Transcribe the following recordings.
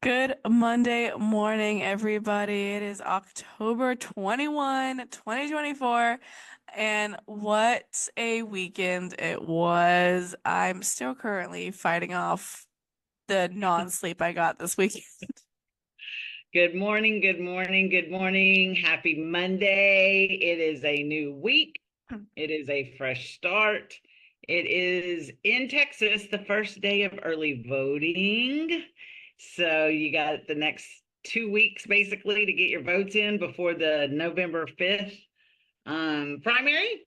Good Monday morning, everybody. It is October 21, 2024, and what a weekend it was. I'm still currently fighting off the non-sleep I got this weekend. Good morning, good morning, good morning. Happy Monday. It is a new week. It is a fresh start. It is in Texas, the first day of early voting. So you got the next 2 weeks basically to get your votes in before the November 5th primary.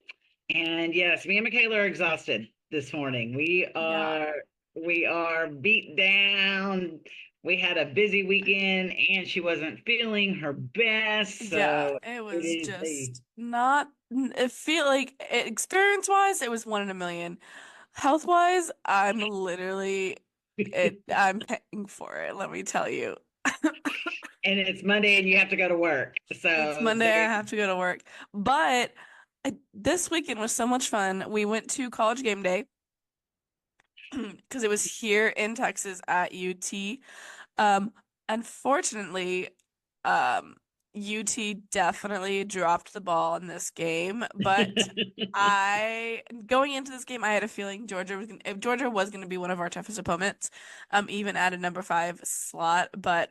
And yes, me and Mikayla are exhausted this morning. We Yeah. are we are beat down. We had a busy weekend and she wasn't feeling her best. Yeah, So it it was is a just not, it feel like experience-wise, it was one in a million. Health-wise, I'm paying for it, let me tell you. and it's Monday and you have to go to work. It's So Monday, I they have to go to work. But this weekend was so much fun. We went to college game day because it was here in Texas at UT. Um, Unfortunately, um, UT definitely dropped the ball in this game, but going into this game, I had a feeling if Georgia was gonna be one of our toughest opponents, even at a number five slot, but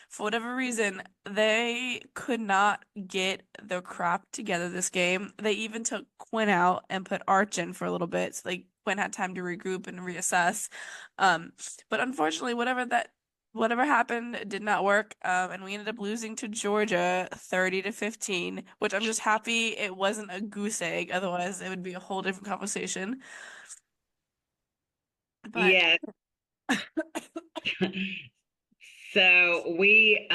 for whatever reason, they could not get their crap together this game. They even took Quinn out and put Arch in for a little bit, so like Quinn had time to regroup and reassess. Um, but unfortunately, whatever happened did not work, and we ended up losing to Georgia 30-15, which I'm just happy it wasn't a goose egg. Otherwise, it would be a whole different conversation. But yeah. So we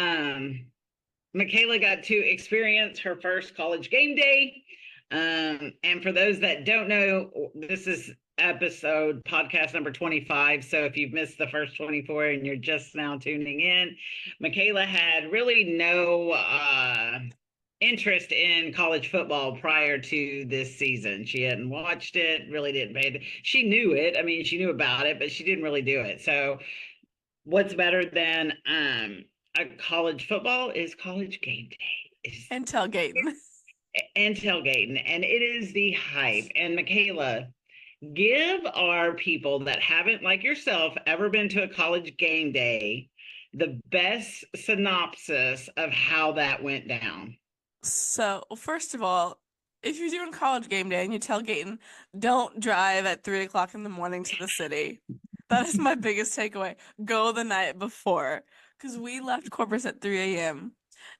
Mikayla got to experience her first college game day. And for those that don't know, this is episode podcast number 25. So if you've missed the first 24 and you're just now tuning in, Mikayla had really no interest in college football prior to this season. She hadn't watched it, really didn't pay it. She knew it. I mean, she knew about it, but she didn't really do it. So what's better than a college football is college game day is and tailgating. and tailgating, and it is the hype. And Mikayla, give our people that haven't, like yourself, ever been to a college game day the best synopsis of how that went down. So, first of all, if you're doing college game day and you're tailgating, don't drive at 3 o'clock in the morning to the city. That is my biggest takeaway. Go the night before. Because we left Corpus at 3 a.m.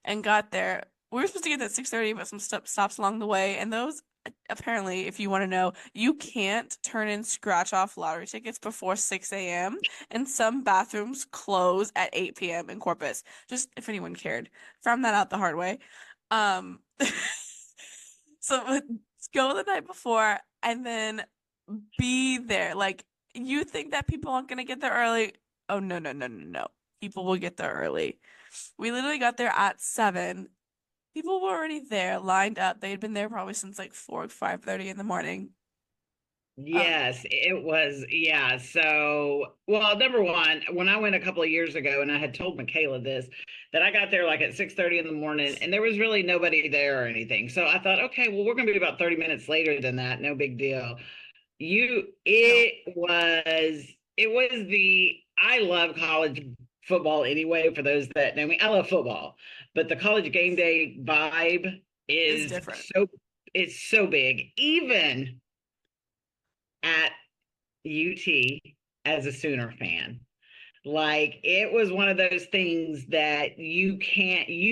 and got there. We were supposed to get there at 6:30, but some stops along the way. And those, apparently, if you want to know, you can't turn in scratch off lottery tickets before 6 a.m. And some bathrooms close at 8 p.m. in Corpus. Just if anyone cared. Found that out the hard way. Um, so let's go the night before and then be there. Like, you think that people aren't gonna get there early? Oh, no, no, no, no, no. People will get there early. We literally got there at 7. People were already there, lined up. They had been there probably since like 4, 5:30 in the morning. Um, Yes, it was. Yeah. So, well, number one, when I went a couple of years ago, and I had told Mikayla this, that I got there like at 6:30 in the morning, and there was really nobody there or anything. So I thought, okay, well, we're going to be about 30 minutes later than that. No big deal. You, no. it was the, I love college football anyway. For those that know me, I love football, but the college game day vibe It's is different. it's so big, even at UT as a Sooner fan. Like it was one of those things that you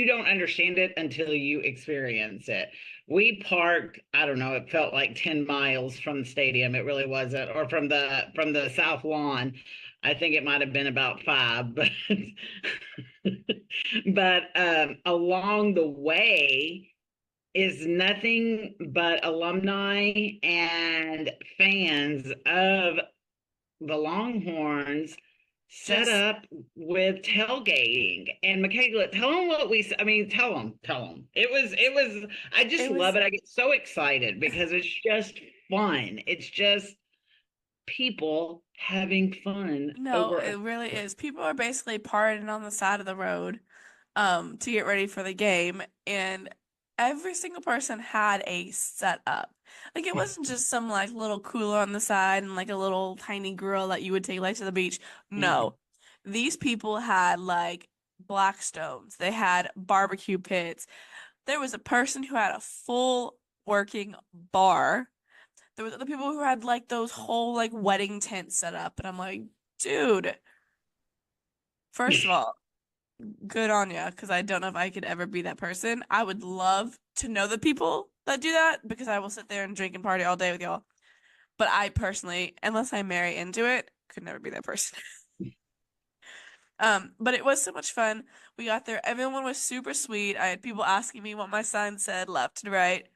don't understand it until you experience it. We parked, I don't know, it felt like 10 miles from the stadium. It really wasn't, or from the South Lawn. I think it might have been about five, but along the way is nothing but alumni and fans of the Longhorns set Just, up with tailgating. And Michaela, tell them what I mean, tell them. I just it love was it. I get so excited because it's just fun. It's just people having fun No, over it really is. People are basically partying on the side of the road to get ready for the game, and every single person had a setup. Like it wasn't just some like little cooler on the side and like a little tiny grill that you would take like to the beach. Mhm. No. These people had like Blackstones. They had barbecue pits. There was a person who had a full working bar. There was other people who had like those whole like wedding tents set up, and I'm like, dude, first of all, good on ya, because I don't know if I could ever be that person. I would love to know the people that do that because I will sit there and drink and party all day with y'all. But I personally, unless I marry into it, could never be that person. But it was so much fun. We got there. Everyone was super sweet. I had people asking me what my sign said left and right.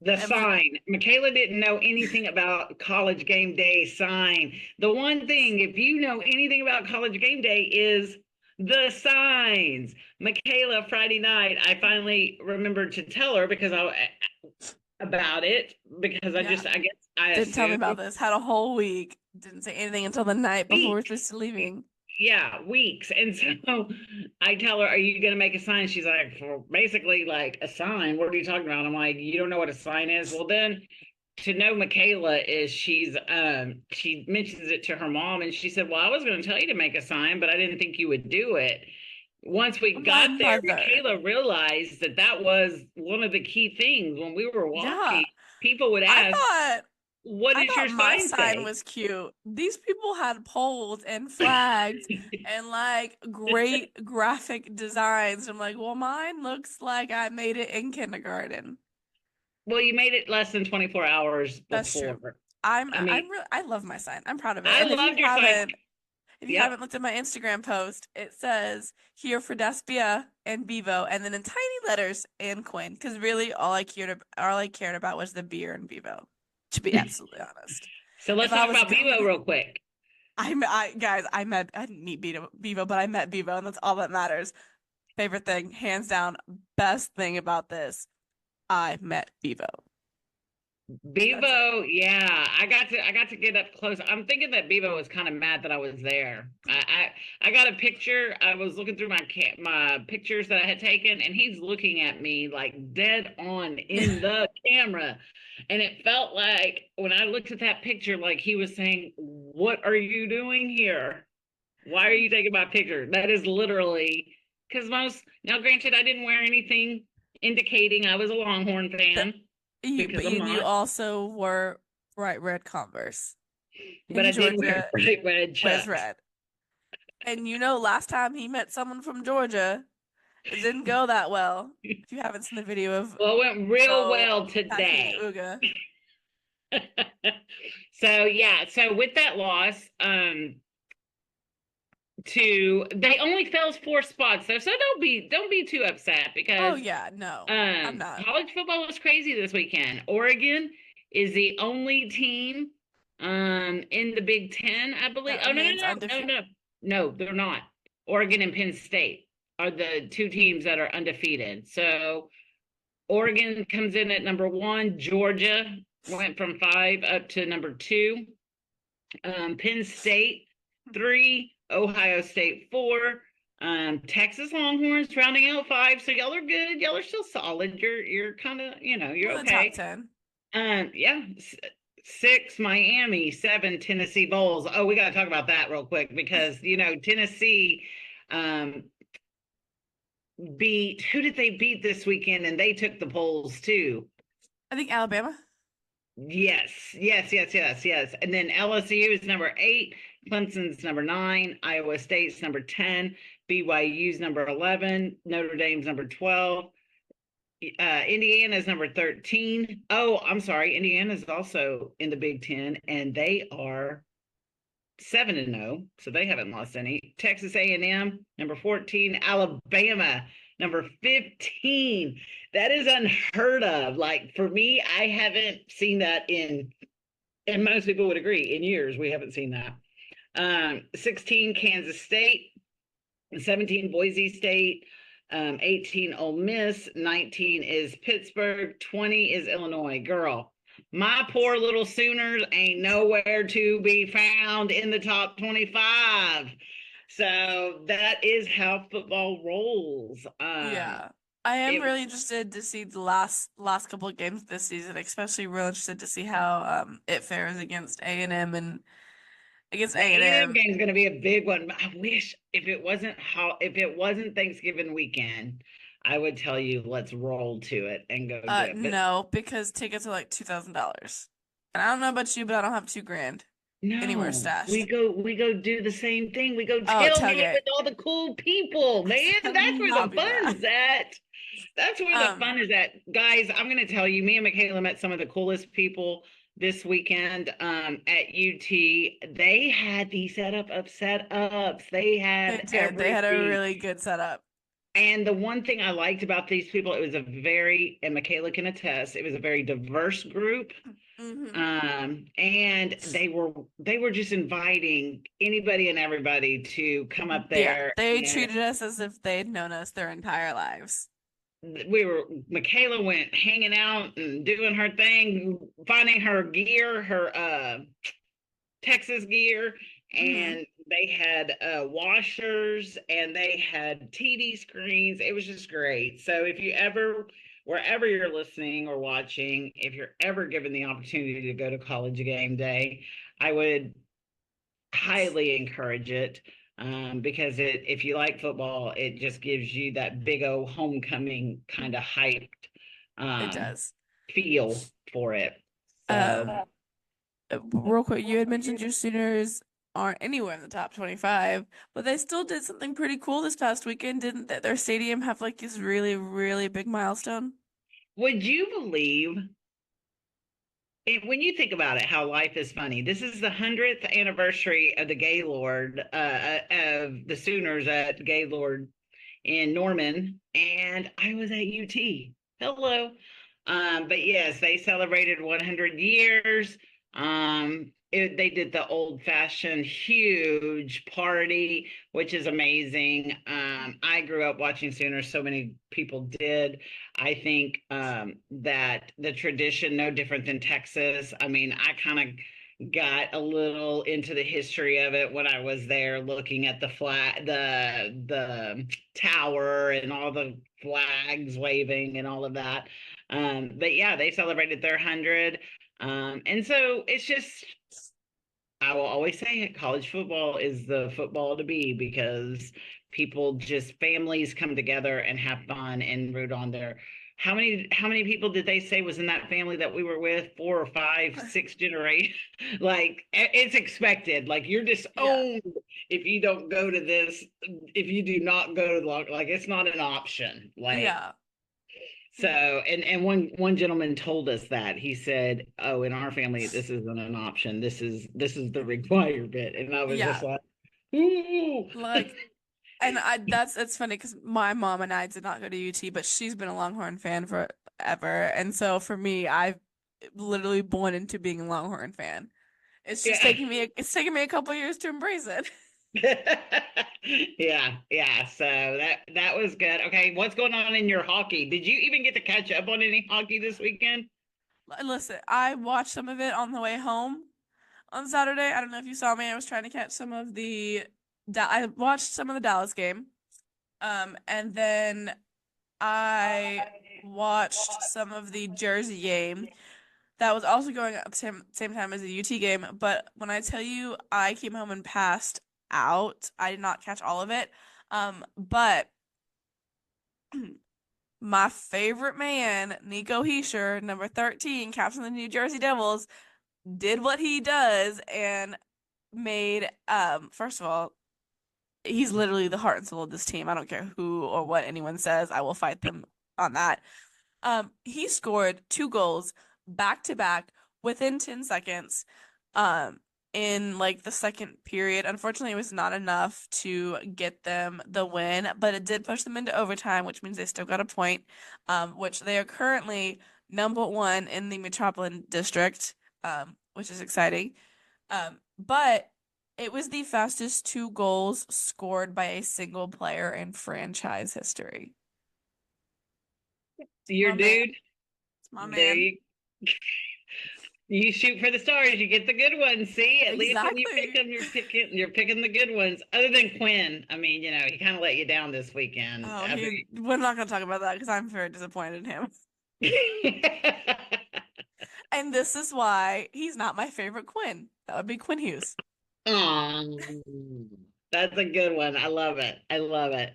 The Everyone, sign. Mikayla didn't know anything about college game day sign. The one thing, if you know anything about college game day, is the signs. Mikayla, Friday night, I finally remembered to tell her because I about it because yeah, I guess I didn't tell me assumed about this. Had a whole week. Didn't say anything until the night before we were weeks. supposed to leaving. Yeah, weeks. And so I tell her, "Are you going to make a sign?" She's like, "For basically like a sign. What are you talking about?" I'm like, "You don't know what a sign is?" Well, then to know Mikayla is she mentions it to her mom and she said, "Well, I was going to tell you to make a sign, but I didn't think you would do it." Once we My got there, mother. Mikayla realized that that was one of the key things when we were Yeah. walking. People would I ask, thought "What I does your thought my sign sign say?" was cute. These people had poles and flags and like great graphic designs. I'm like, well, mine looks like I made it in kindergarten. Well, you made it less than 24 hours That's true. before. I'm I I'm mean, really I love my sign. I'm proud of it. I And loved your sign. if you Yep. haven't looked at my Instagram post, it says here for Despia and Bevo and then in tiny letters and Quinn. Because really all I cared about was the beer and Bevo, to be absolutely honest. So If let's I talk was about going Bevo real quick. guys, I didn't meet Bevo, but I met Bevo, and that's all that matters. Favorite thing, hands down, best thing about this, I met Bevo. That's it. Bevo, yeah, I got to get up close. I'm thinking that Bevo was kind of mad that I was there. I got a picture. I was looking through my pictures that I had taken, and he's looking at me like dead on in the camera. And it felt like when I looked at that picture, like he was saying, "What are you doing here? Why are you taking my picture?" That is literally because most now, granted, I didn't wear anything indicating I was a Longhorn The, fan because but I'm you not. also wore bright red Converse, But and I did wear Georgia bright red wears chucks. red. And last time he met someone from Georgia, it didn't go that well. If you haven't seen the video of Well, it went real Bevo well attacking today. Uga, So yeah, so with that loss, to they only fell 4 spots though. So don't be too upset oh because yeah, no, I'm not. college football was crazy this weekend. Oregon is the only team in the Big Ten, I believe. That Oh remains undefeated. no, they're not. Oregon and Penn State are the two teams that are undefeated. So Oregon comes in at number one. Georgia went from five up to number two. Penn State three. Ohio State four. Texas Longhorns rounding out five. So y'all are good. Y'all are still solid. You're kind of We're you're in the top okay. 10. Yeah. Six Miami, seven Tennessee Bowls. Oh, we got to talk about that real quick because Tennessee um beat who did they beat this weekend and they took the polls too. I think Alabama. Yes. And then LSU is number eight, Clemson's number nine, Iowa State's number 10, BYU's number 11, Notre Dame's number 12, Indiana's number 13. Oh, I'm sorry, Indiana's also in the Big Ten, and they are 7-0, so they haven't lost any. Texas A&M number 14, Alabama number 15. That is unheard of. Like for me, I haven't seen that in, and most people would agree, in years we haven't seen that. 16 Kansas State, 17 Boise State, 18 Ole Miss, 19 is Pittsburgh, 20 is Illinois. Girl, my poor little Sooners ain't nowhere to be found in the top 25. So that is how football rolls. Yeah. I am It really interested to see the last couple of games this season, especially real interested to see how it fares against A&M and against The A&M A&M. game is going to be a big one. I wish if it wasn't Thanksgiving weekend, I would tell you let's roll to it and go do it. But No, because tickets are like $2,000. And I don't know about you, but I don't have 2 grand anywhere no, stashed. we go do the same thing. We go Oh, tailgate tailgate. with all the cool people, man. That would That's where not the be bad. fun's at. That's where the Um, fun is at. Guys, I'm going to tell you, me and Michaela met some of the coolest people this weekend at UT. They had the setup of setups. They they had did. They had a everything. really good setup. And the one thing I liked about these people, it was a very, and Michaela can attest, it was a very diverse group. Hmm. And they were just inviting anybody and everybody to come up Yeah, there. they And treated us as if they'd known us their entire lives. we were Michaela went hanging out and doing her thing, finding her gear, her Texas gear, Hmm. and they had washers and they had TD screens. It was just great. So if you ever, wherever you're listening or watching, if you're ever given the opportunity to go to college game day, I would highly encourage it. Because if you like football, it just gives you that big old homecoming kind of hyped It um, does. feel for it. Um, So Real quick, you had mentioned your Sooners aren't anywhere in the top 25, but they still did something pretty cool this past weekend, didn't they? Their stadium have like this really, really big milestone. would you believe when you think about it, how life is funny? This is the 100th anniversary of the Gaylord, of the Sooners at Gaylord in Norman, and I was at UT. Hello. But yes, they celebrated 100 years. They did the old fashioned huge party, which is amazing. I grew up watching Sooners, so many people did. I think that the tradition, no different than Texas. I mean, I kind of got a little into the history of it when I was there looking at the flag, the tower and all the flags waving and all of that. But yeah, they celebrated their 100. And so it's just, I will always say it, college football is the football to be because people just families come together and have fun and root on their how many people did they say was in that family that we were with? Four or five, six generations. Like it's expected. Like you're Yeah. disowned if you don't go to this, if you do not go to the like it's not an option. Like Yeah. so, and one gentleman told us that he said, "Oh, in our family, this isn't an option. This is the requirement." And I was just Yeah. like, "Ooh, Like, and it's funny because my mom and I did not go to UT, but she's been a Longhorn fan forever. And so for me, I've literally born into being a Longhorn fan. yeah, It's taking me a couple years to embrace it. yeah, yeah." So that was good. Okay, what's going on in your hockey? Did you even get to catch up on any hockey this weekend? Listen, I watched some of it on the way home on Saturday. I don't know if you saw me. I was trying to catch some of I watched some of the Dallas game. And then I watched some of the Jersey game that was also going at the same time as the UT game. But when I tell you I came home and passed out, I did not catch all of it. But my favorite man, Nico Hischier, number 13, captain of the New Jersey Devils, did what he does and made first of all, he's literally the heart and soul of this team. I don't care who or what anyone says. I will fight them on that. He scored 2 goals back to back within 10 seconds. In like the second period. Unfortunately, it was not enough to get them the win, but it did push them into overtime, which means they still got a point. Which they are currently number one in the Metropolitan District, which is exciting. But it was the fastest 2 goals scored by a single player in franchise history. It's Your my man. dude, It's my there man. you You shoot for the stars, you get the good ones. See, at least when you pick Exactly. them, you're picking the good ones. Other than Quinn, I mean, he kind of let you down this weekend. Oh, After we're not going to talk about that because I'm very disappointed in him. And this is why he's not my favorite Quinn. That would be Quinn Hughes. Aw, that's a good one. I love it. I love it.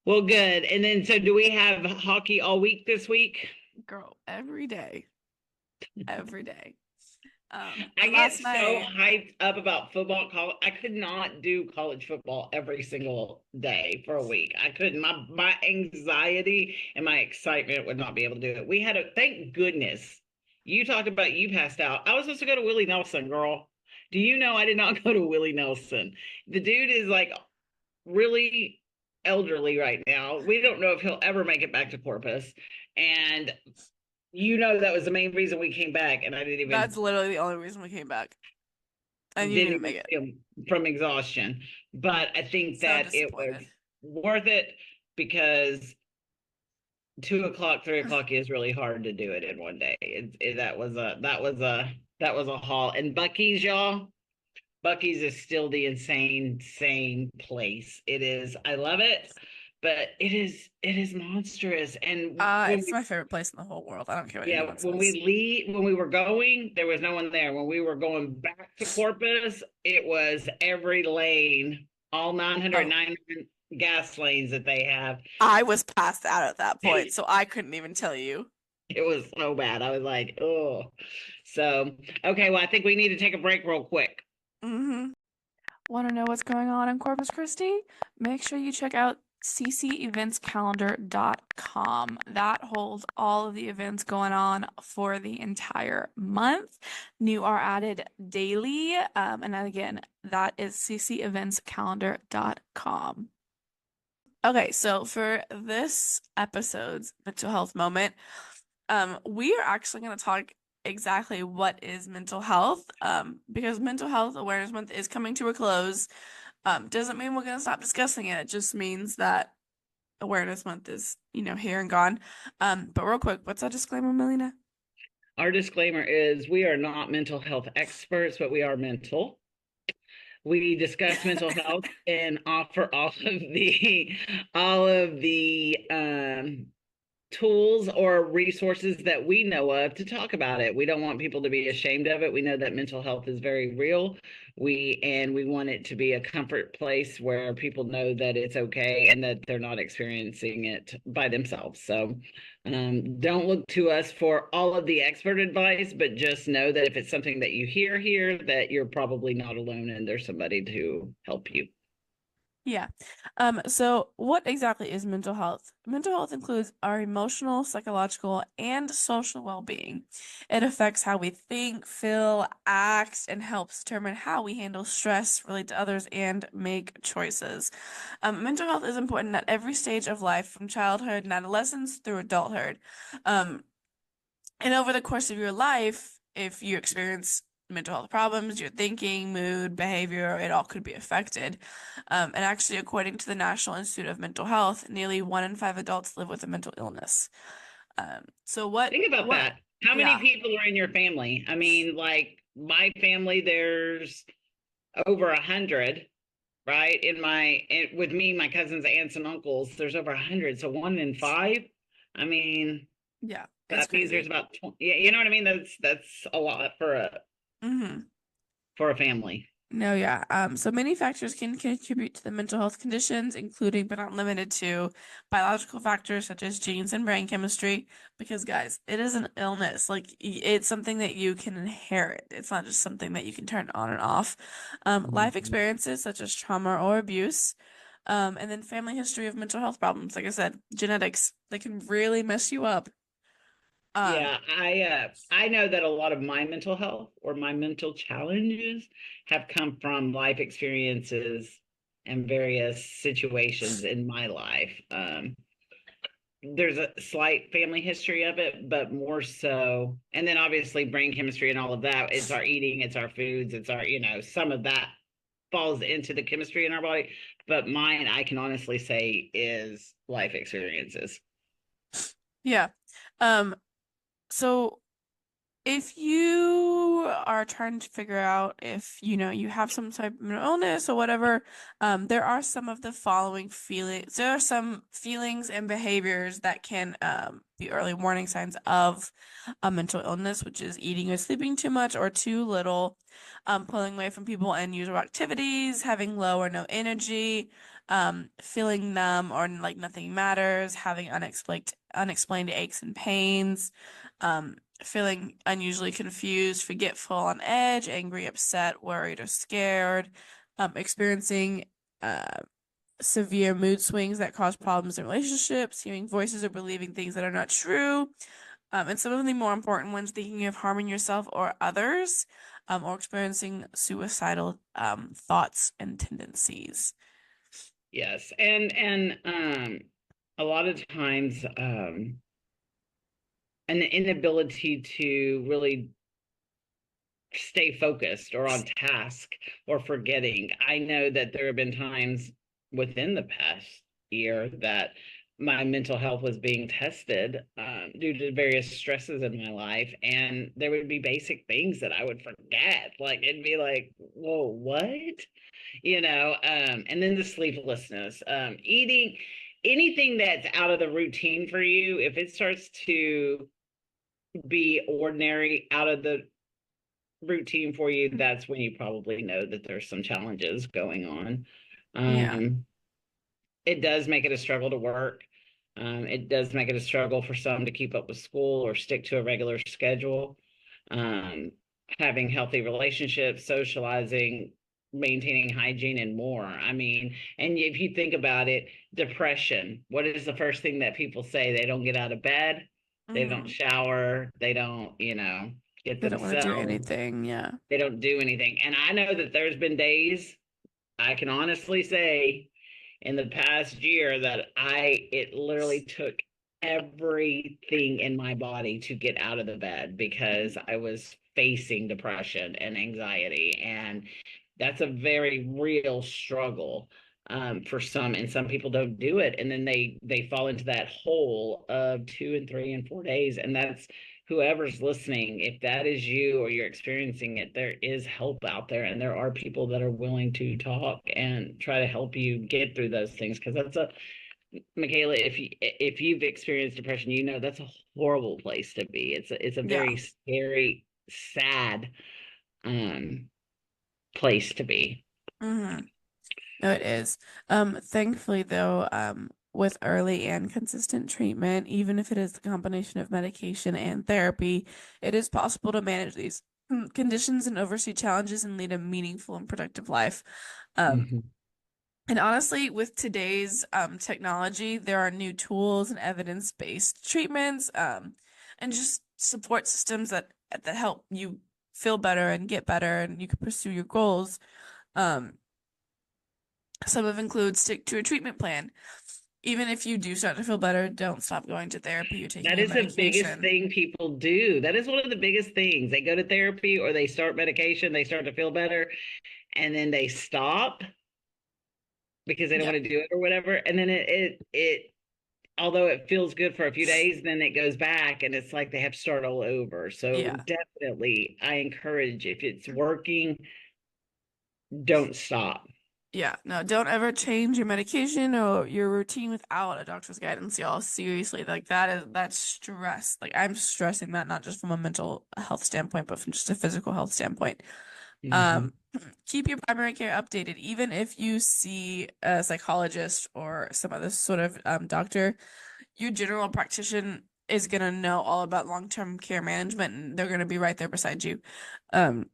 Well, good. And then, so do we have hockey all week this week? Girl, every day. Every day. I get Last so night, hyped up about football. I could not do college football every single day for a week. I couldn't. My anxiety and my excitement would not be able to do it. We had a thank goodness. You talked about you passed out. I was supposed to go to Willie Nelson, girl. Do you know I did not go to Willie Nelson? The dude is like really elderly right now. We don't know if he'll ever make it back to Corpus. And that was the main reason we came back, and I that's literally the only reason we came back. And you didn't didn't even make it. see him from exhaustion. But I think So that it was disappointed. worth it because 2 o'clock, 3 o'clock is really hard to do it in one day. That was a haul. And Bucky's, y'all. Bucky's is still the insane place. It is. I love it, but it is monstrous. And when It's my favorite place in the whole world. I don't care what yeah, anyone says. when we were going, there was no one there. When we were going back to Corpus, it was every lane, all Oh, 909 gas lanes that they have. I was passed out at that point, so I couldn't even tell you. It was so bad. I was like, oh. So, okay, well, I think we need to take a break real quick. Mm-hmm. Want to know what's going on in Corpus Christi? Make sure you check out cceventscalendar.com. That holds all of the events going on for the entire month. New are added daily. And then again, that is cceventscalendar.com. Okay, so for this episode's mental health moment, we are actually going to talk exactly what is mental health, because Mental Health Awareness Month is coming to a close. Doesn't mean we're going to stop discussing it. It just means that Awareness Month is, here and gone. But real quick, what's that disclaimer, Melina? Our disclaimer is we are not mental health experts, but we are mental. We discuss mental health and offer all of the tools or resources that we know of to talk about it. We don't want people to be ashamed of it. We know that mental health is very real. We want it to be a comfort place where people know that it's okay and that they're not experiencing it by themselves. So don't look to us for all of the expert advice, but just know that if it's something that you hear here, that you're probably not alone and there's somebody to help you. Yeah. So what exactly is mental health? Mental health includes our emotional, psychological, and social well-being. It affects how we think, feel, act, and helps determine how we handle stress, relate to others, and make choices. Mental health is important at every stage of life, from childhood and adolescence through adulthood. Um, and over the course of your life, if you experience mental health problems, your thinking, mood, behavior, it all could be affected. And actually, according to the National Institute of Mental Health, nearly 1 in 5 adults live with a mental illness. So Think about what, that. How many yeah, people are in your family? I mean, like my family, there's over 100, right? With me, my cousins, aunts, and uncles, there's over 100. So 1 in 5. I mean, yeah, it's that means there's crazy. about 20. Yeah, you know what I mean? That's a lot Hmm. for a family. No, yeah. So many factors can contribute to the mental health conditions, including but not limited to biological factors such as genes and brain chemistry. Because, guys, it is an illness. Like, it's something that you can inherit. It's not just something that you can turn on and off. Life Mhm. experiences such as trauma or abuse, and then family history of mental health problems. Like I said, genetics, they can really mess you up. Um, Yeah, I know that a lot of my mental health or my mental challenges have come from life experiences and various situations in my life. There's a slight family history of it, but more so, and then obviously brain chemistry and all of that. It's our eating, it's our foods, it's our, some of that falls into the chemistry in our body. But mine, I can honestly say, is life experiences. yeah. Um, so If you are trying to figure out if, you have some type of mental illness or whatever, there are some of the following feelings. There are some feelings and behaviors that can be early warning signs of a mental illness, which is eating or sleeping too much or too little, pulling away from people and usual activities, having low or no energy, feeling numb or like nothing matters, having unexplained aches and pains, feeling unusually confused, forgetful, on edge, angry, upset, worried, or scared, experiencing uh, severe mood swings that cause problems in relationships, hearing voices or believing things that are not true, and some of the more important ones, thinking of harming yourself or others, or experiencing suicidal thoughts and tendencies. Yes, and a lot of times an inability to really stay focused or on task or forgetting. I know that there have been times within the past year that my mental health was being tested due to various stresses in my life, and there would be basic things that I would forget. Like it'd be like, "Whoa, what?" And then the sleeplessness, eating anything that's out of the routine for you. If it starts to be ordinary, out of the routine for you, that's when you probably know that there's some challenges going on. Yeah. Um, it does make it a struggle to work. It does make it a struggle for some to keep up with school or stick to a regular schedule. Um, Having healthy relationships, socializing, maintaining hygiene, and more. I mean, and if you think about it, depression, what is the first thing that people say? They don't get out of bed, they don't Hmm. shower, they don't, get They don't want to do themselves, anything. Yeah. they don't do anything. And I know that there's been days I can honestly say in the past year that it literally took everything in my body to get out of the bed because I was facing depression and anxiety. And that's a very real struggle for some, and some people don't do it, and then they fall into that hole of 2 and 3 and 4 days. And that's whoever's listening, if that is you or you're experiencing it, there is help out there, and there are people that are willing to talk and try to help you get through those things. Because that's a Michaela, if you've experienced depression, that's a horrible place to be. It's a Yeah. very scary, sad um place to be. Hmm. No, it is. Thankfully though, with early and consistent treatment, even if it is the combination of medication and therapy, it is possible to manage these conditions and oversee challenges and lead a meaningful and productive life. Um, Mhm. and honestly, with today's technology, there are new tools and evidence-based treatments, and just support systems that help you feel better and get better, and you can pursue your goals. Um, some of include stick to a treatment plan. Even if you do start to feel better, don't stop going to therapy or taking That your is the biggest medication. thing people do. That is one of the biggest things. They go to therapy or they start medication, they start to feel better, and then they stop because they don't Yep. want to do it or whatever. And then although it feels good for a few days, then it goes back and it's like they have to start all over. So Yeah. definitely, I encourage, if it's working, don't stop. Yeah. No, don't ever change your medication or your routine without a doctor's guidance, y'all. Seriously, like that's stress. Like I'm stressing that not just from a mental health standpoint, but from just a physical health standpoint. Mhm. Um, keep your primary care updated, even if you see a psychologist or some other sort of doctor. Your general practitioner is gonna know all about long-term care management, and they're gonna be right there beside you. Um,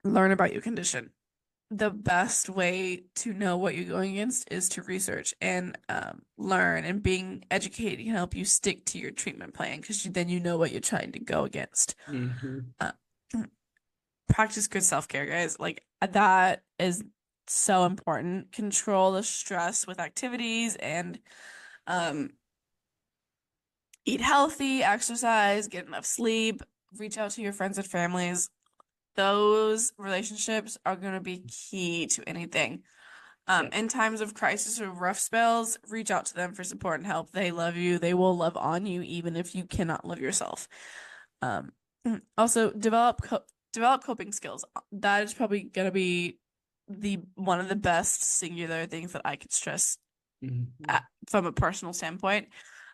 learn about your condition. The best way to know what you're going against is to research and learn, and being educated can help you stick to your treatment plan because then you know what you're trying to go against. Mhm. Uh, practice good self-care, guys. Like that is so important. Control the stress with activities and um, eat healthy, exercise, get enough sleep, reach out to your friends and families. Those relationships are going to be key to anything. Yep. In times of crisis or rough spells, reach out to them for support and help. They love you. They will love on you, even if you cannot love yourself. Um, Also, develop coping skills. That is probably gonna be the one of the best singular things that I could stress Mhm. from a personal standpoint.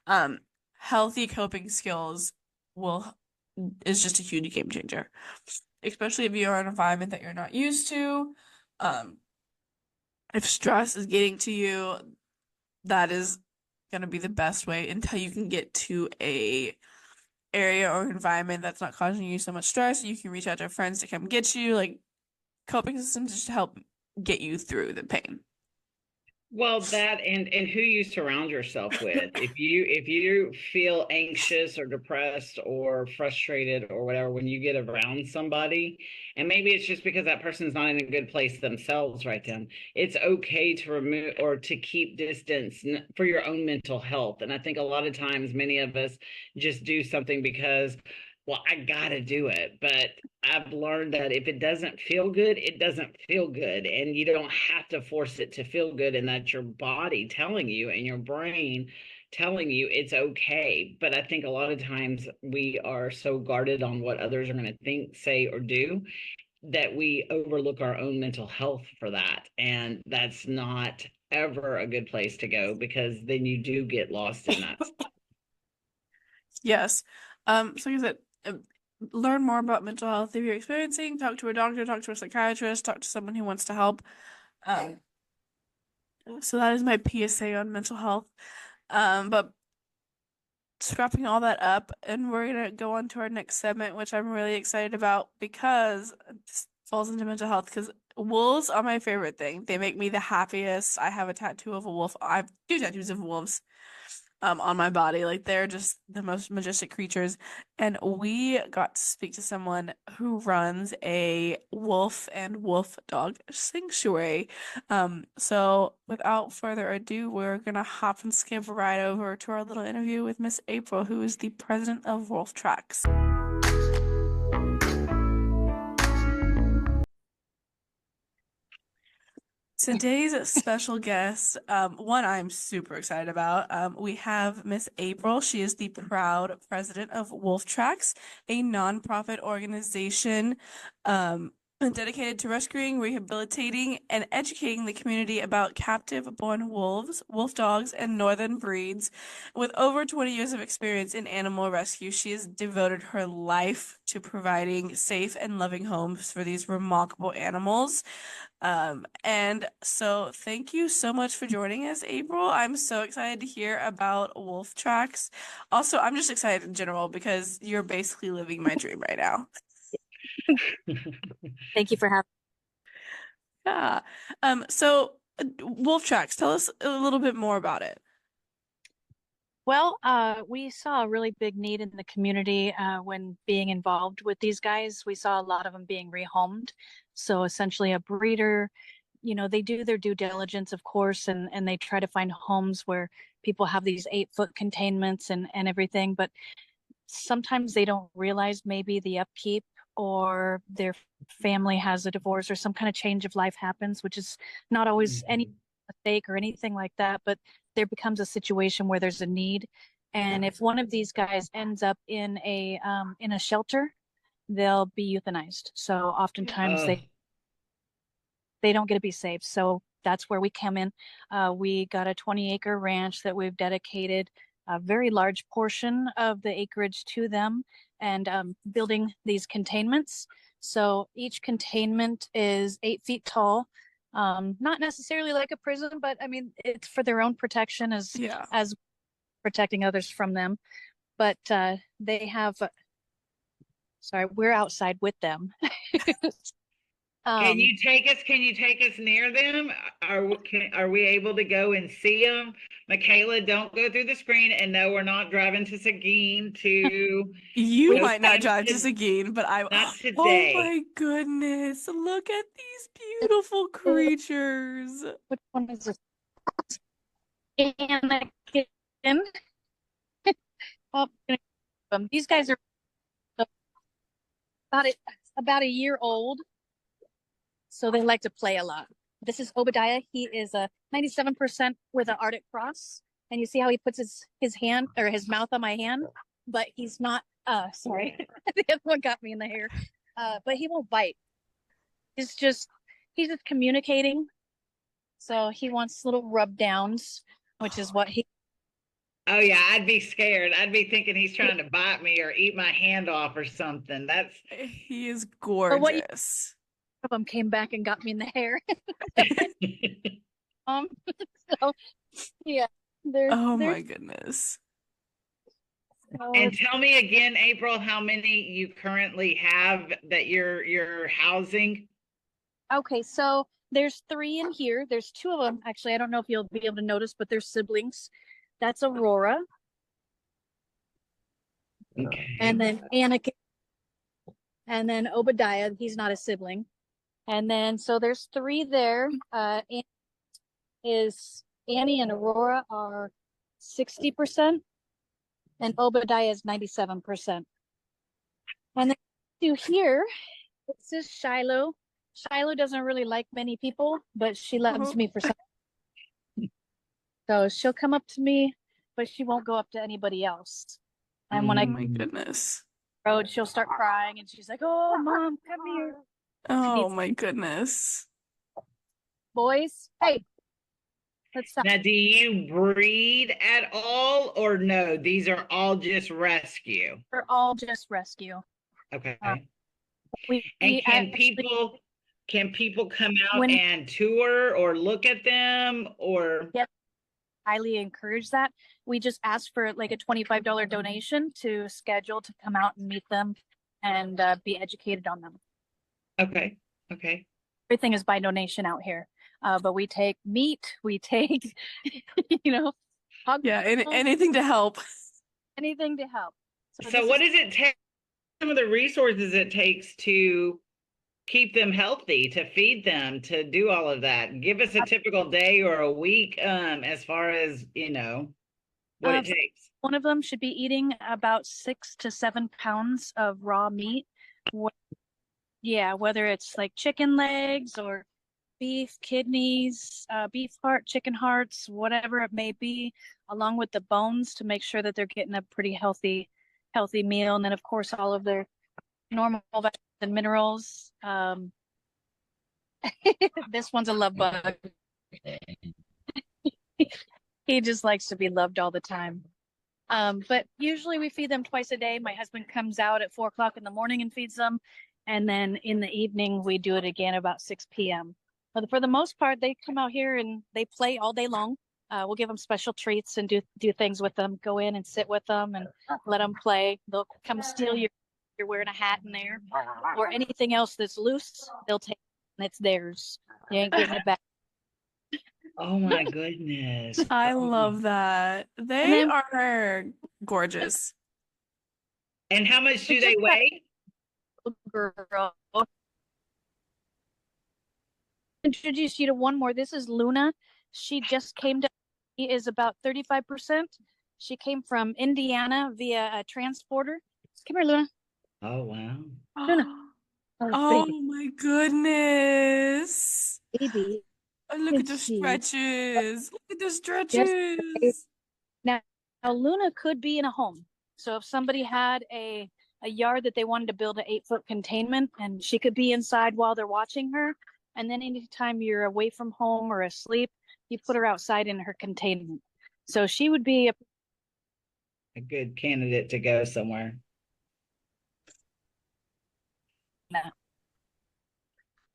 Um, Healthy coping skills will is just a huge game changer, especially if you're in an environment that you're not used to. Um, if stress is getting to you, that is gonna be the best way until you can get to a area or environment that's not causing you so much stress. You can reach out to friends to come get you, like coping systems just to help get you through the pain. Well, that and who you surround yourself with. If you feel anxious or depressed or frustrated or whatever when you get around somebody, and maybe it's just because that person's not in a good place themselves right then, it's okay to remove or to keep distance for your own mental health. And I think a lot of times many of us just do something because, well, I gotta do it. But I've learned that if it doesn't feel good, it doesn't feel good. And you don't have to force it to feel good. And that's your body telling you and your brain telling you it's okay. But I think a lot of times we are so guarded on what others are going to think, say, or do that we overlook our own mental health for that. And that's not ever a good place to go because then you do get lost in that. Yes. So like I said, learn more about mental health if you're experiencing, talk to a doctor, talk to a psychiatrist, talk to someone who wants to help. Um, so that is my PSA on mental health. But wrapping all that up, and we're gonna go on to our next segment, which I'm really excited about because this falls into mental health. Because wolves are my favorite thing. They make me the happiest. I have a tattoo of a wolf. I have two tattoos of wolves on my body. Like they're just the most majestic creatures. And we got to speak to someone who runs a wolf and wolf dog sanctuary. So without further ado, we're gonna hop and skip right over to our little interview with Miss April, who is the president of Wolf Tracks. Today's special guest, one I'm super excited about. We have Miss April. She is the proud president of Wolf Tracks, a nonprofit organization dedicated to rescuing, rehabilitating, and educating the community about captive-born wolves, wolf dogs, and northern breeds. With over 20 years of experience in animal rescue, she has devoted her life to providing safe and loving homes for these remarkable animals. And so thank you so much for joining us, April. I'm so excited to hear about Wolf Tracks. Also, I'm just excited in general because you're basically living my dream right now. Thank you for having. Yeah. Wolf Tracks, tell us a little bit more about it. Well, we saw a really big need in the community when being involved with these guys. We saw a lot of them being rehomed. So essentially, a breeder, they do their due diligence, of course, and they try to find homes where people have these 8-foot containments and everything. But sometimes they don't realize maybe the upkeep or their family has a divorce or some kind of change of life happens, which is not always any Mhm. mistake or anything like that, but there becomes a situation where there's a need. And if one of these guys ends up in a shelter, they'll be euthanized. So oftentimes Oh, they don't get to be saved. So that's where we come in. We got a 20-acre ranch that we've dedicated a very large portion of the acreage to them and building these containments. So each containment is 8 feet tall. Not necessarily like a prison, but I mean, it's for their own protection Yeah. as protecting others from them. But they have, sorry, we're outside with them. can um, you take us? Can you take us near them? Are we able to go and see them? Mikayla, don't go through the screen. And no, we're not driving to Seguin to You we go might not see drive to them. Seguin, but Not oh today. my goodness, look at these beautiful creatures. which one is this? Anakin. Oh, these guys are about it, about a year old, so they like to play a lot. This is Obadiah. He is a 97% with an Arctic cross, and you see how he puts his hand or his mouth on my hand, but he's not Sorry. The other one got me in the hair. But he won't bite. He's just he's just communicating. So he wants little rub downs, which is what he Oh yeah, I'd be scared. I'd be thinking he's trying to bite me or eat my hand off or something. That's He is so what you gorgeous. of them came back and got me in the hair. Um so yeah, Oh there's my goodness. And it's tell me again, April, how many you currently have that you're housing? okay, so there's three in here. There's two of them. Actually, I don't know if you'll be able to notice, but they're siblings. That's Aurora, Okay. and then Anakin, and then Obadiah. He's not a sibling. And then so there's three there. Is Annie and Aurora are 60%, and Obadiah is 97%. And then to here, this is Shiloh. Shiloh doesn't really like many people, but she loves Oh, me for some. So she'll come up to me, but she won't go up to anybody else. And when oh I my goodness. road, she'll start crying, and she's like, "Oh, mom, come here." She Oh needs my goodness. boys. Hey, let's stop. Now, do you breed at all or no? These are all just rescue. They're all just rescue. Uh, Okay. And we actually can people come out when and tour or look at them or yep, highly encourage that. We just ask for like a $25 donation to schedule to come out and meet them and be educated on them. okay. Okay. Everything is by donation out here. But we take meat, we take, you know, hog Yeah, milk, anything to help. anything to help. So So this what is does it take? Some of the resources it takes to keep them healthy, to feed them, to do all of that. Give us a typical day or a week, as far as, what uh, it takes. one of them should be eating about 6 to 7 pounds of raw meat. Yeah, whether it's like chicken legs or beef kidneys, beef heart, chicken hearts, whatever it may be, along with the bones to make sure that they're getting a pretty healthy meal. And then of course all of their normal vitamins and minerals. This one's a love bug. He just likes to be loved all the time. But usually we feed them twice a day. My husband comes out at 4 o'clock in the morning and feeds them. And then in the evening, we do it again about 6 p.m. But for the most part, they come out here and they play all day long. We'll give them special treats and do things with them. Go in and sit with them and let them play. They'll come steal you're wearing a hat in there or anything else that's loose. They'll take it and it's theirs. You ain't getting it back. Oh my goodness. I Oh. love that. And They then are gorgeous. And how much we do they just got weigh? a girl. Introduce you to one more. This is Luna. She just came to. She is about 35%. She came from Indiana via a transporter. Come here, Luna. Oh wow. Luna. Oh, Oh baby, my goodness. baby. Oh, look at Let's the see. stretches. Look at the Just stretches. now, now, Luna could be in a home. So if somebody had a yard that they wanted to build an 8 foot containment, and she could be inside while they're watching her. And then anytime you're away from home or asleep, you put her outside in her containment. So she would be A good candidate to go somewhere. a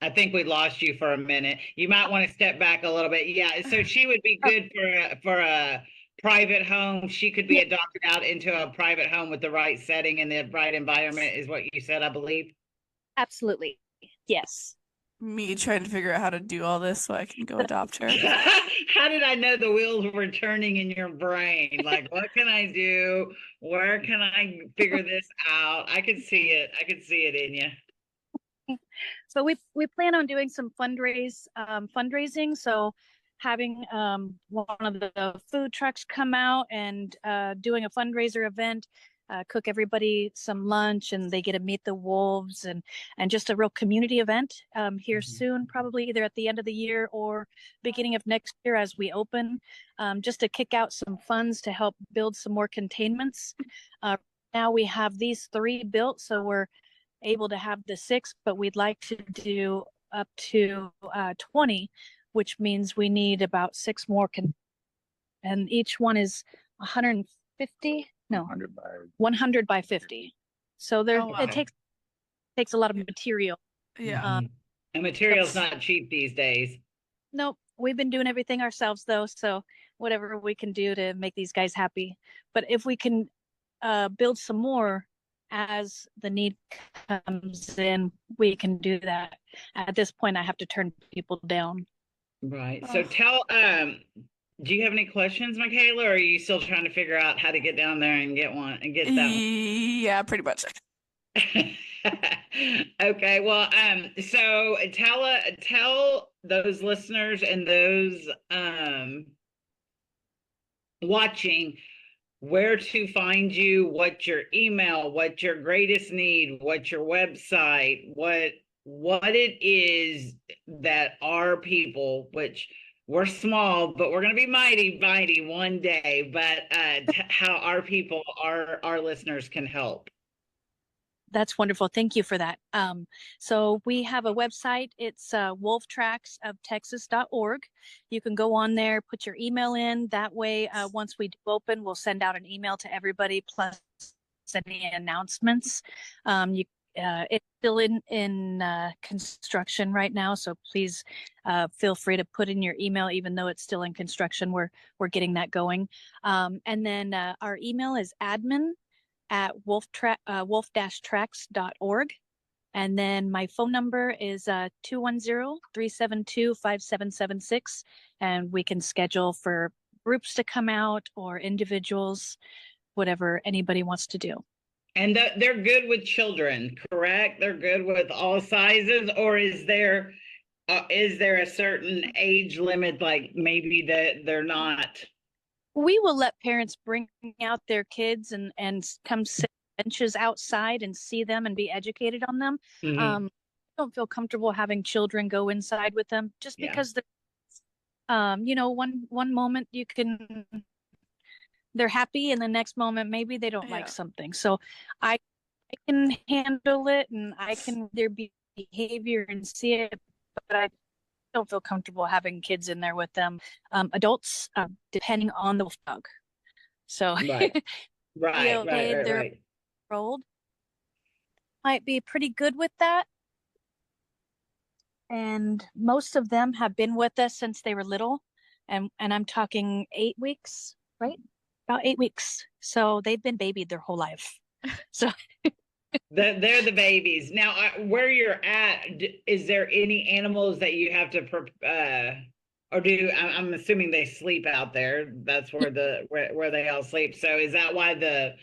I think we lost you for a minute. You might want to step back a little bit. Yeah, so she would be good for a private home. She could be yeah, adopted out into a private home with the right setting and the right environment, is what you said, I believe. absolutely. Yes. Me trying to figure out how to do all this so I can go adopt her. How did I know the wheels were turning in your brain? Like, what can I do? Where can I figure this out? I could see it. I could see it in you. So we plan on doing some fundraising. So having one of the food trucks come out and doing a fundraiser event, cook everybody some lunch, and they get to meet the wolves and just a real community event here Mhm. soon, probably either at the end of the year or beginning of next year as we open, just to kick out some funds to help build some more containments. now we have these 3 built, so we're able to have the 6, but we'd like to do up to 20, which means we need about 6 more. And each one is 150, no, 100 by 50. So there, Oh, wow. it takes a lot of material. Yeah. And material's not cheap these days. Nope, we've been doing everything ourselves though, so whatever we can do to make these guys happy. But if we can build some more as the need comes in, we can do that. At this point, I have to turn people down. Right. So do you have any questions, Mikayla, or are you still trying to figure out how to get down there and get one and get that one? Yeah, pretty much. Okay, well, so tell those listeners and those watching where to find you, what's your email, what's your greatest need, what's your website, what it is that our people, which we're small, but we're going to be mighty, mighty one day, but how our people, our listeners can help. That's wonderful. Thank you for that. So we have a website. It's wolftracksoftexas.org. You can go on there, put your email in. That way, once we do open, we'll send out an email to everybody, plus any announcements. It's still in construction right now, so please feel free to put in your email, even though it's still in construction. We're getting that going. And then our email is admin@wolf-tracks.org. And then my phone number is 210-372-5776. And we can schedule for groups to come out or individuals, whatever anybody wants to do. And they're good with children, correct? They're good with all sizes, or is there a certain age limit, like maybe that they're not? We will let parents bring out their kids and come sit benches outside and see them and be educated on them. I don't feel comfortable having children go inside with them just because one moment they're happy and the next moment maybe they don't like something. So I can handle it and I can their behavior and see it, but I don't feel comfortable having kids in there with them. Adults, depending on the wolf dog. So they're old, might be pretty good with that. And most of them have been with us since they were little. And I'm talking 8 weeks, right? About 8 weeks. So they've been babied their whole life. So they're the babies. Now, where you're at, is there any animals that you have to or I'm assuming they sleep out there. That's where where they all sleep. So is that why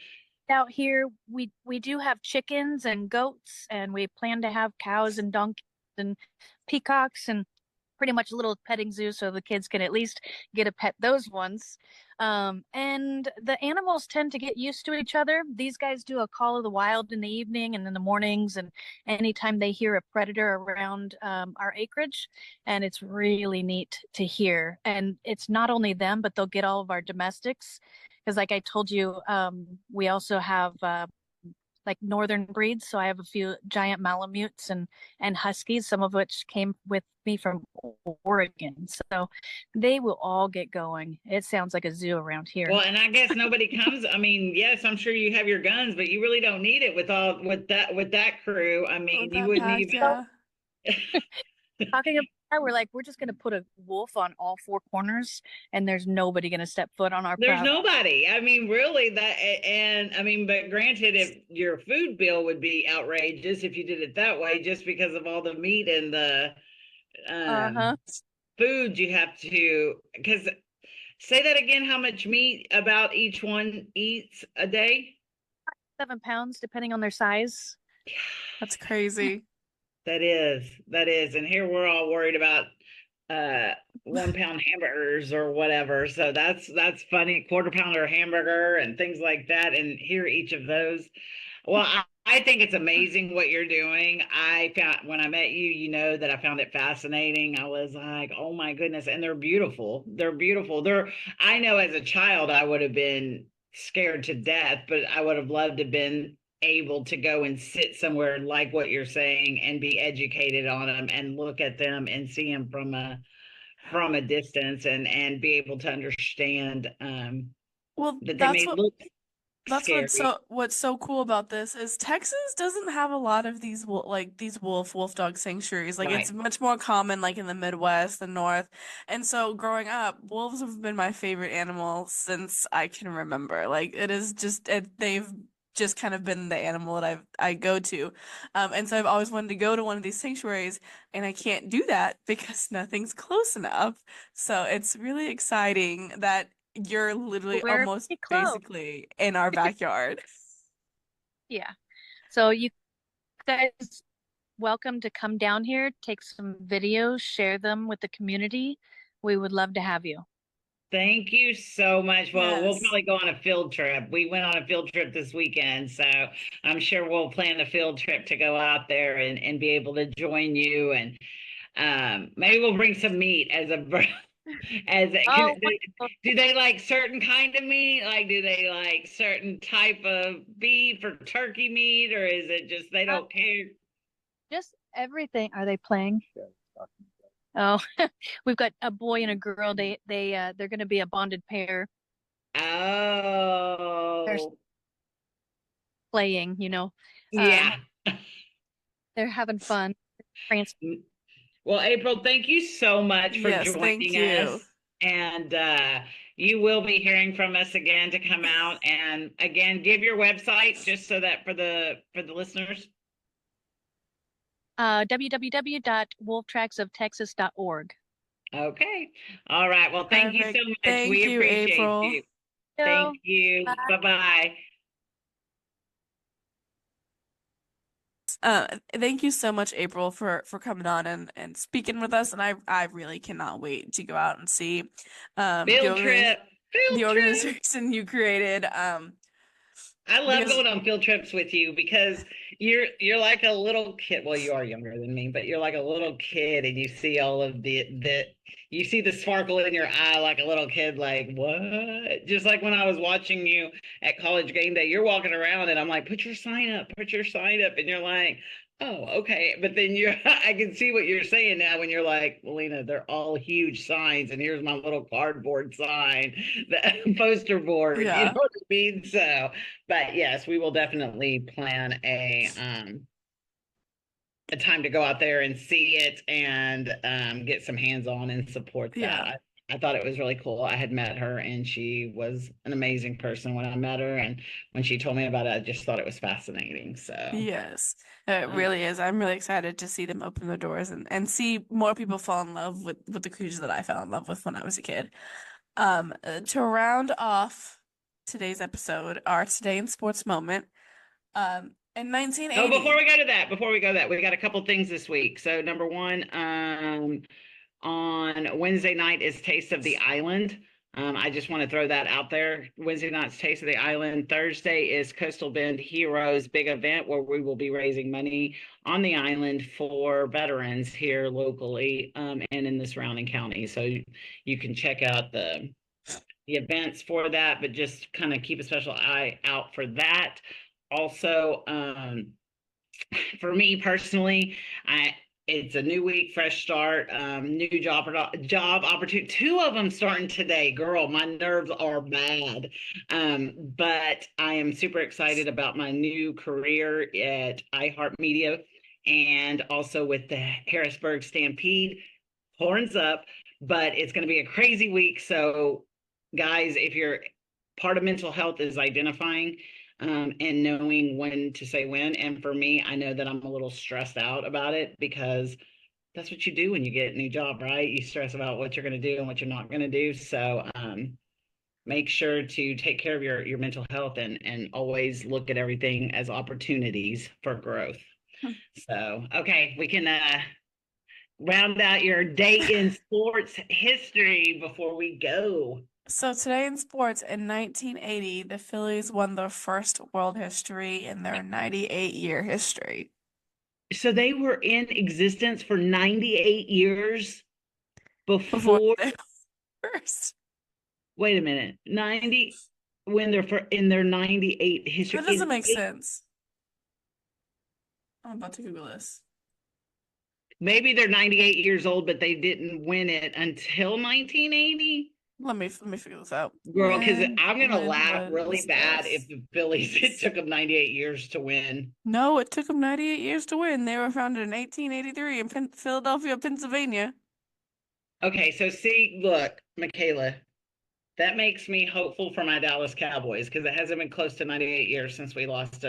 out here we do have chickens and goats, and we plan to have cows and donkeys and peacocks and pretty much a little petting zoo so the kids can at least get to pet those ones. And the animals tend to get used to each other. These guys do a call of the wild in the evening and in the mornings, and anytime they hear a predator around our acreage, and it's really neat to hear. And it's not only them, but they'll get all of our domestics. Because like I told you, we also have like northern breeds. So I have a few giant Malamutes and Huskies, some of which came with me from Oregon. So they will all get going. It sounds like a zoo around here. Well, and I guess nobody comes. I mean, yes, I'm sure you have your guns, but you really don't need it with that crew. I mean, you wouldn't even. Talking about that, we're just going to put a wolf on all 4 corners, and there's nobody going to step foot on our There's property. nobody. I mean, really, and I mean, but granted, if your food bill would be outrageous if you did it that way, just because of all the meat and the food you have to. Because say that again, how much meat about each one eats a day? 7 pounds, depending on their size. That's crazy. That is. And here we're all worried about 1 pound hamburgers or whatever. So that's funny. Quarter pounder hamburger and things like that. And here each of those. Well, I think it's amazing what you're doing. I found when I met you, you know that I found it fascinating. I was like, oh my goodness. And they're beautiful. I know as a child I would have been scared to death, but I would have loved to have been able to go and sit somewhere like what you're saying and be educated on them and look at them and see them from a distance and be able to understand Well, that they may look that's scary. what's so cool about this is Texas doesn't have a lot of these these wolf dog sanctuaries. Like Right. it's much more common like in the Midwest, the North. And so growing up, wolves have been my favorite animal since I can remember. Like it is just they've just kind of been the animal that I go to. And so I've always wanted to go to one of these sanctuaries and I can't do that because nothing's close enough. So it's really exciting that you're literally Wear almost big clothes. basically in our backyard. Yeah. So you guys welcome to come down here, take some videos, share them with the community. We would love to have you. Thank you so much. Well, we'll Yes. probably go on a field trip. We went on a field trip this weekend, so I'm sure we'll plan a field trip to go out there and be able to join you. And maybe we'll bring some meat as a as a, Oh, wonderful. do they like certain kind of meat? Like, do they like certain type of beef or turkey meat, or is it just they Uh, don't care? just everything. Are they playing? Oh, we've got a boy and a girl. They're going to be a bonded pair. They're Oh, playing, you know. Um, yeah. they're having fun. Trans Well, April, thank you so much for Yes, thank joining us. you. And you will be hearing from us again to come out. And again, give your website just so that for the listeners. www.wolftracksoftexas.org. Okay. All right. Well, thank you so Perfect. much. Thank We you, appreciate April. you. Thank So, you. Bye-bye. Thank you so much, April, for coming on and speaking with us. And I really cannot wait to go out and see Field trip. the Field trip. organization you created. I love Because going on field trips with you because you're like a little kid. Well, you are younger than me, but you're like a little kid and you see all of the you see the sparkle in your eye like a little kid, like, what? Just like when I was watching you at college game day, you're walking around and I'm like, put your sign up, and you're like, oh, okay. But then you're I can see what you're saying now when you're like, Melina, they're all huge signs, and here's my little cardboard sign, the poster board, you know yeah, what I mean? So but yes, we will definitely plan a time to go out there and see it and get some hands on and support that. yeah. I thought it was really cool. I had met her and she was an amazing person when I met her. And when she told me about it, I just thought it was fascinating. So, Yes, it uh, really is. I'm really excited to see them open the doors and see more people fall in love with the creatures that I fell in love with when I was a kid. To round off today's episode, our Today in Sports moment, in oh, 1980. before we go that, we got a couple things this week. So, number one, on Wednesday night is Taste of the Island. I just want to throw that out there. Wednesday night's Taste of the Island. Thursday is Coastal Bend Heroes big event where we will be raising money on the island for veterans here locally and in the surrounding county. So you can check out the events for that, but just kind of keep a special eye out for that. Also, for me personally, I it's a new week, fresh start, new job opportunity. Two of them starting today. Girl, my nerves are bad. But I am super excited about my new career at iHeartMedia and also with the Harrisburg Stampede. Horns up, but it's going to be a crazy week. So, guys, if you're part of mental health is identifying and knowing when to say when. And for me, I know that I'm a little stressed out about it because that's what you do when you get a new job, right? You stress about what you're going to do and what you're not going to do. So make sure to take care of your mental health and always look at everything as opportunities for growth. So, okay, we can round out your day in sports history before we go. So today in sports, in 1980, the Phillies won their first World History in their 98-year history. So they were in existence for 98 years Before before, they first. wait a minute, 90. when they're in their 98 history. That doesn't make sense. I'm about to Google this. Maybe they're 98 years old, but they didn't win it until 1980. Let me figure this out. Girl, because I'm gonna When laugh really was bad this? if the Phillies, it took them 98 years to win. No, it took them 98 years to win. They were founded in 1883 in Philadelphia, Pennsylvania. Okay, so see, look, Mikayla, that makes me hopeful for my Dallas Cowboys because it hasn't been close to 98 years since we lost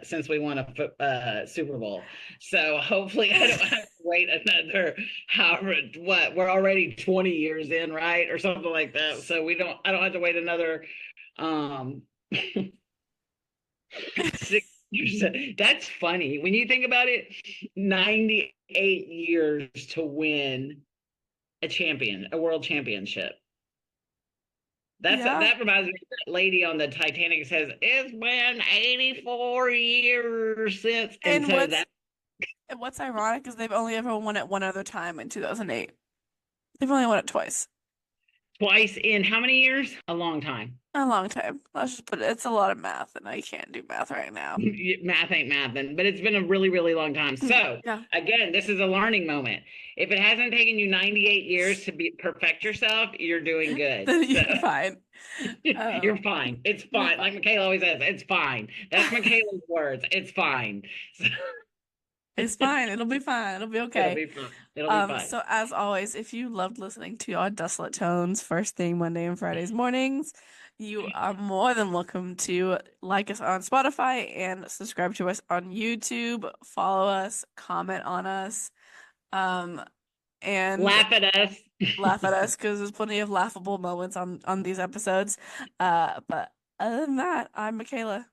since we won a Super Bowl. So hopefully I don't have to wait another however what we're already 20 years in, right? Or something like that. So I don't have to wait another 6 years. That's funny. When you think about it, 98 years to win a world championship. Yeah. That reminds me of that lady on the Titanic says it's been 84 years since, and And so what's ironic is they've only ever won it one other time in 2008. They've only won it twice. twice in how many years? A long time. A long time. Let's just put it. It's a lot of math, and I can't do math right now. Math ain't mathing, but it's been a really, really long time. So Yeah. again, this is a learning moment. If it hasn't taken you 98 years to perfect yourself, you're doing good. Then So, you're fine. you're fine. It's fine. Like Mikayla always says, it's fine. That's Mikayla's words. It's fine. So, It's fine. It'll be fine. It'll be it'll okay. be fine. It'll be fine. So as always, if you loved listening to our desolate tones first thing Monday and Fridays mornings, you are more than welcome to like us on Spotify and subscribe to us on YouTube, follow us, comment on us, and Laugh at us. laugh at us because there's plenty of laughable moments on these episodes. But other than that, I'm Mikayla.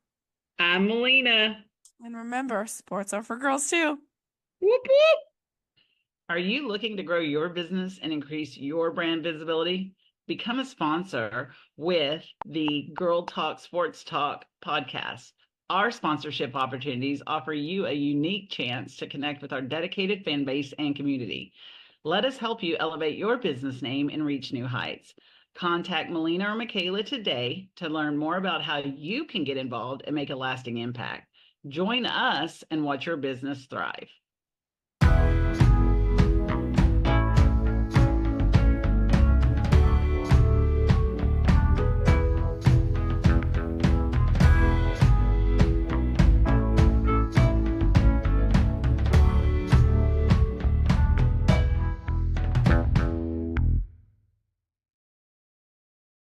I'm Melina. And remember, sports are for girls too. Whoop, whoop. Are you looking to grow your business and increase your brand visibility? Become a sponsor with the Girl Talk Sports Talk podcast. Our sponsorship opportunities offer you a unique chance to connect with our dedicated fan base and community. Let us help you elevate your business name and reach new heights. Contact Melina or Mikayla today to learn more about how you can get involved and make a lasting impact. Join us and watch your business thrive.